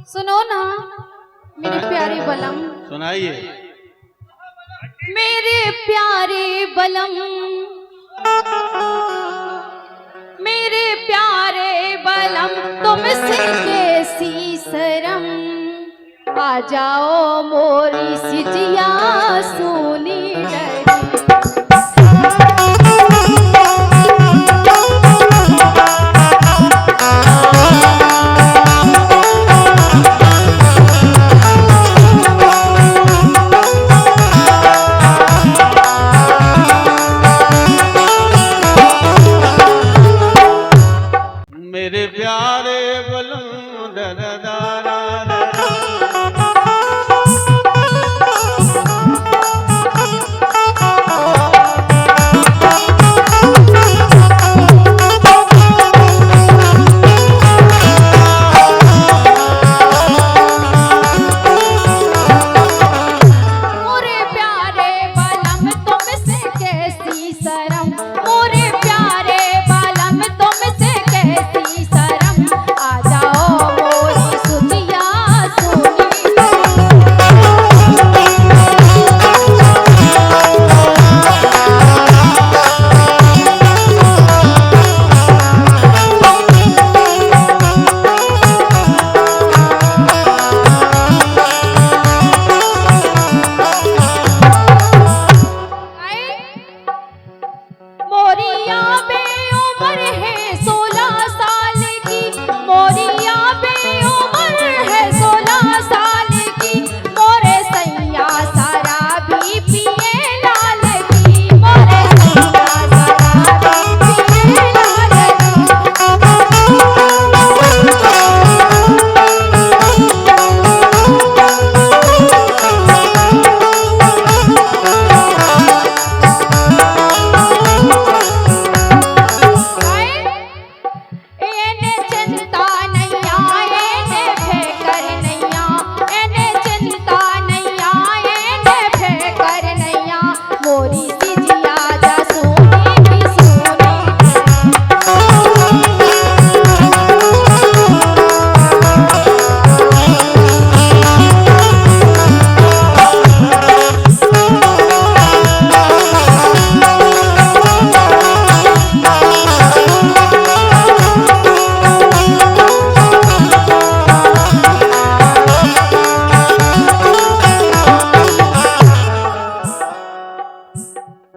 सुनो ना मेरे प्यारे बलम। सुनाइए। मेरे प्यारे बलम, मेरे प्यारे बलम, तुमसे कैसी शर्म, आ जाओ मोरी सिजिया सोनी डरी। मेरे प्यारे बलम दरदारा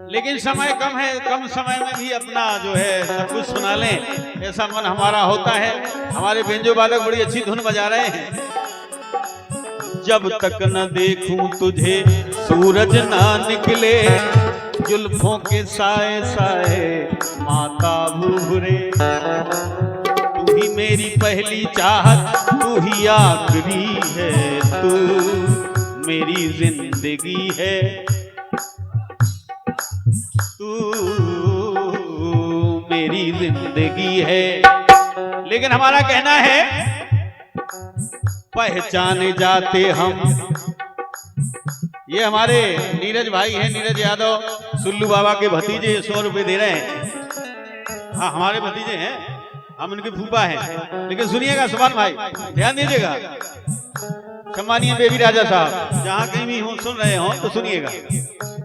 लेकिन समय कम है, कम समय में भी अपना जो है सब कुछ सुना लें, ऐसा मन हमारा होता है। हमारे बेंजो बालक बड़ी अच्छी धुन बजा रहे हैं। जब तक न देखूं तुझे सूरज ना निकले, जुल्फों के साए साए माता भूरे, तू ही मेरी पहली चाहत, तू ही आखिरी है, तू मेरी जिंदगी है, तू मेरी जिंदगी है। लेकिन हमारा कहना है पहचाने जाते हम। ये हमारे नीरज भाई हैं, नीरज यादव, सुल्लू बाबा के भतीजे 100 रुपए दे रहे हैं। हाँ हमारे भतीजे हैं, हम उनके फूफा हैं। लेकिन सुनिएगा सुभान भाई, ध्यान दीजिएगा। सम्मानीय बेबी राजा साहब जहां कहीं भी हो सुन रहे हो तो सुनिएगा।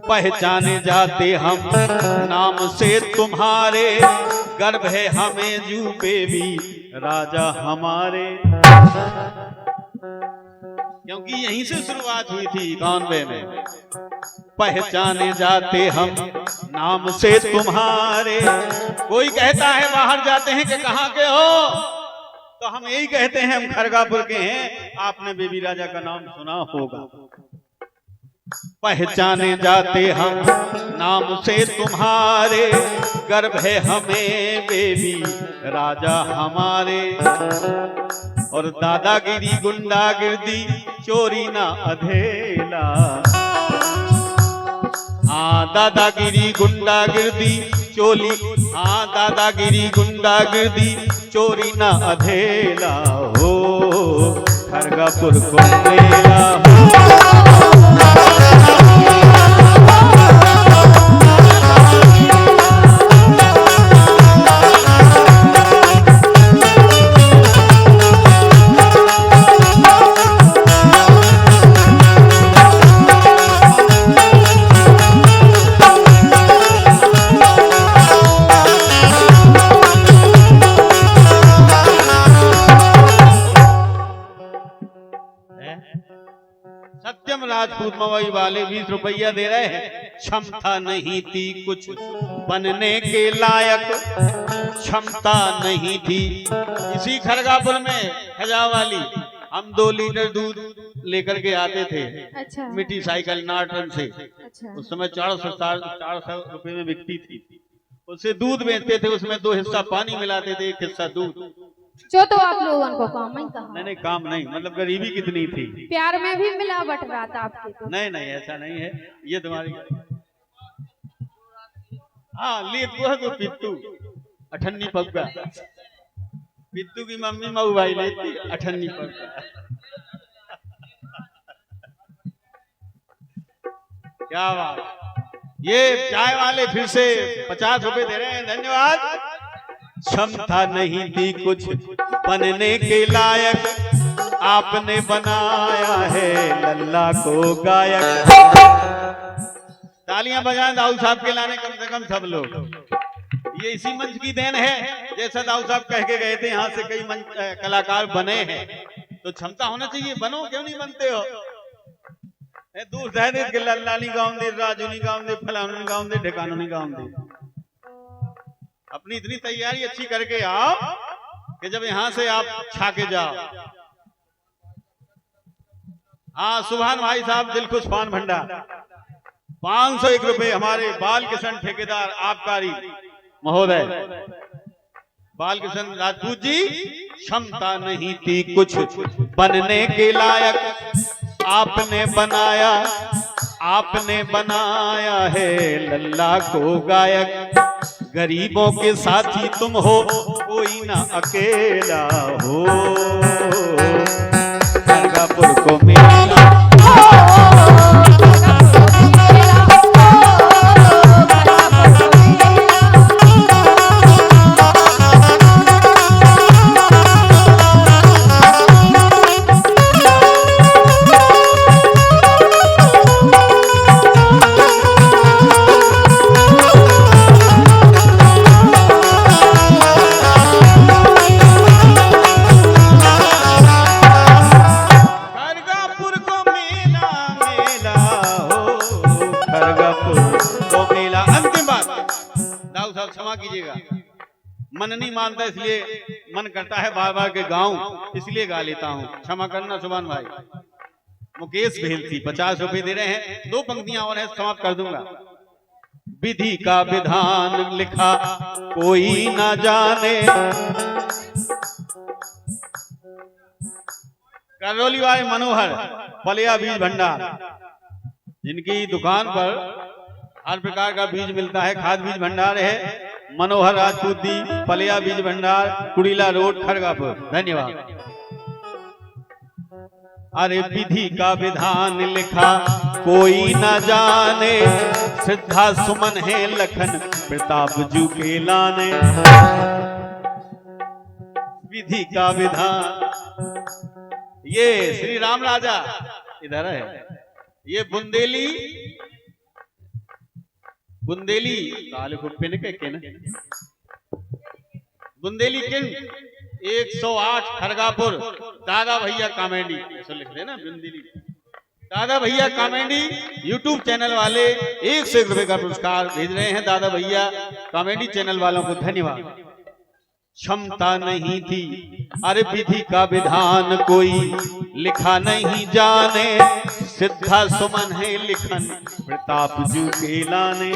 पहचाने जाते हम नाम से तुम्हारे, गर्व है हमें जू बेबी राजा हमारे, क्योंकि यहीं से शुरुआत हुई थी 91 में। पहचाने जाते हम नाम से तुम्हारे। कोई कहता है बाहर जाते हैं कि कहाँ के हो, तो हम यही कहते हैं हम खरगापुर के हैं। आपने बेबी राजा का नाम सुना होगा। पहचाने जाते हम नाम से तुम्हारे, गर्व है हमें बेबी राजा हमारे। और दादागिरी गुंडागिर्दी चोरी ना अधेला, हाँ दादागिरी गुंडागिर्दी चोली, हाँ दादागिरी गुंडागिर्दी चोरी ना अधेला हो, खरगापुर को मेला हो। सत्यम राजपूत मवई वाले 20 रुपया दे रहे हैं। क्षमता नहीं थी कुछ बनने के लायक, क्षमता नहीं थी। इसी खरगापुर में खजावाली हम 2 लीटर दूध लेकर के आते थे। अच्छा मिट्टी साइकिल नाटन से। अच्छा उस समय 400 रुपए में बिकती थी। उससे दूध बेचते थे, उसमें 2 हिस्सा पानी मिलाते थे, 1 हिस्सा दूध। जो तो आप लोगों को काम ही कहा। नहीं काम नहीं, मतलब गरीबी कितनी थी। प्यार में भी मिलावट रात आपके तो। नहीं ऐसा नहीं है, ये तुम्हारी हाँ ले तो पित्तू अठन्नी पक्का। पित्तू की मम्मी मऊ भाई लेती अठन्नी पक्का। क्या बात। ये चाय वाले फिर से 50 रुपए दे रहे हैं, धन्यवाद। क्षमता नहीं थी कुछ बनने के लायक, आपने बनाया है लल्ला को गायक। तालियां बजाएं दाऊ साहब के लाने कम से कम सब लोग। ये इसी मंच की देन है, जैसा दाऊ साहब कह के गए थे यहाँ से कई मंच कलाकार बने हैं, तो क्षमता होना चाहिए। बनो, क्यों नहीं बनते हो। दूर दे के लल्लानी गाँव दे, राजूनी गाँव दे, फलानी गाँव दे, ढिकानोनी गाँव दे। अपनी इतनी तैयारी अच्छी करके आओ कि जब यहां से आप छा के जाओ। हाँ सुभान भाई साहब दिलखुश पान भंडार 501 रुपए हमारे बाल किशन ठेकेदार आबकारी महोदय बाल किशन राजपूत जी। क्षमता नहीं थी कुछ बनने के लायक, आपने बनाया है लल्ला को गायक। गरीबों के साथी तुम हो, कोई ना अकेला हो। खरगापुर को मेला मन नहीं मानता, इसलिए मन करता है बार बार के गाऊं, इसलिए गा लेता हूं, क्षमा करना सुभान भाई। मुकेश भेलसी 50 रुपए दे रहे हैं। 2 पंक्तियां और है, समाप्त कर दूंगा। विधि का विधान लिखा कोई ना जाने, करौली वाले मनोहर पलिया बीज भंडार, जिनकी दुकान पर हर प्रकार का बीज मिलता है, खाद बीज भंडार है। मनोहर राजपूत जी, पलिया बीज भंडार, कुड़ीला रोड, खरगापुर, धन्यवाद। अरे विधि का विधान लिखा कोई न जाने, श्रद्धा सुमन है लखन प्रताप जू के लाने। विधि का विधान, ये श्री राम राजा इधर है। ये बुंदेली काल को पिन के न बुंदेली किंग 108 खरगापुर, दादा भैया कॉमेडी ऐसा लिख देना। बुंदेली दादा भैया कॉमेडी यूट्यूब चैनल वाले 101 रुपए का पुरस्कार भेज रहे हैं। दादा भैया कॉमेडी चैनल वालों को धन्यवाद। क्षमता नहीं थी, अरे विधि का विधान कोई लिखा नहीं जाने, सिद्धा सुमन है लिखन प्रताप जू के लाने।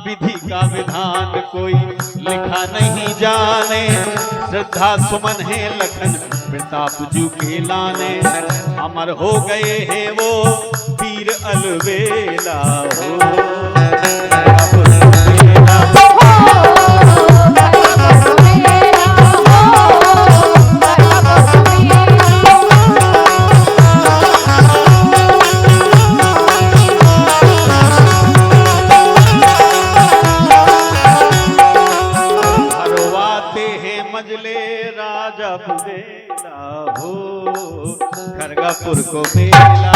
विधि का विधान कोई लिखा नहीं जाने, श्रद्धा सुमन है लखन प्रताप जू के लाने। अमर हो गए हैं वो वीर अलवेला हो। खरगापुर को मेला